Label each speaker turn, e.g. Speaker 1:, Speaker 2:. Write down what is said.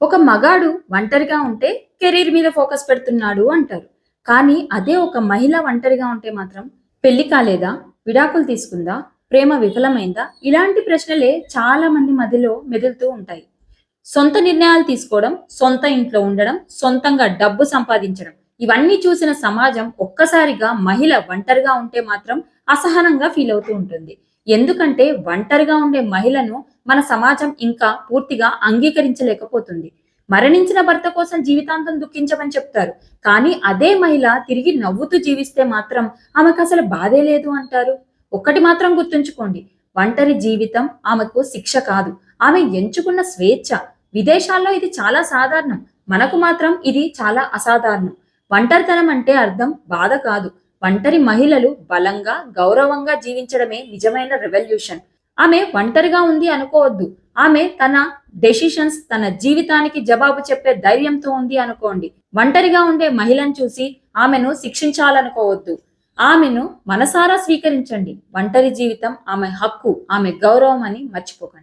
Speaker 1: ఒక మగాడు ఒంటరిగా ఉంటే కెరీర్ మీద ఫోకస్ పెడుతున్నాడు అంటారు. కానీ అదే ఒక మహిళ ఒంటరిగా ఉంటే మాత్రం పెళ్లి కాలేదా? విడాకులు తీసుకుందా? ప్రేమ విఫలమైందా? ఇలాంటి ప్రశ్నలే చాలా మంది మదిలో మెదులుతూ ఉంటాయి. సొంత నిర్ణయాలు తీసుకోవడం, సొంత ఇంట్లో ఉండడం, సొంతంగా డబ్బు సంపాదించడం ఇవన్నీ చూసిన సమాజం ఒక్కసారిగా మహిళ ఒంటరిగా ఉంటే మాత్రం అసహనంగా ఫీల్ అవుతూ ఉంటుంది. ఎందుకంటే ఒంటరిగా ఉండే మహిళను మన సమాజం ఇంకా పూర్తిగా అంగీకరించలేకపోతుంది. మరణించిన భర్త కోసం జీవితాంతం దుఃఖించమని చెప్తారు. కానీ అదే మహిళ తిరిగి నవ్వుతూ జీవిస్తే మాత్రం ఆమెకసలు బాధే లేదు అంటారు. ఒక్కటి మాత్రం గుర్తుంచుకోండి. ఒంటరి జీవితం ఆమెకు శిక్ష కాదు. ఆమె ఎంచుకున్న స్వేచ్ఛ. విదేశాల్లో ఇది చాలా సాధారణం. మనకు మాత్రం ఇది చాలా అసాధారణం. ఒంటరితనం అంటే అర్థం బాధ కాదు. ఒంటరి మహిళలు బలంగా, గౌరవంగా జీవించడమే నిజమైన రెవల్యూషన్. ఆమె ఒంటరిగా ఉంది అనుకోవద్దు. ఆమె తన డెసిషన్స్, తన జీవితానికి జవాబు చెప్పే ధైర్యంతో ఉంది అనుకోండి. ఒంటరిగా ఉండే మహిళను చూసి ఆమెను శిక్షించాలనుకోవద్దు. ఆమెను మనసారా స్వీకరించండి. ఒంటరి జీవితం ఆమె హక్కు, ఆమె గౌరవం అని మర్చిపోకండి.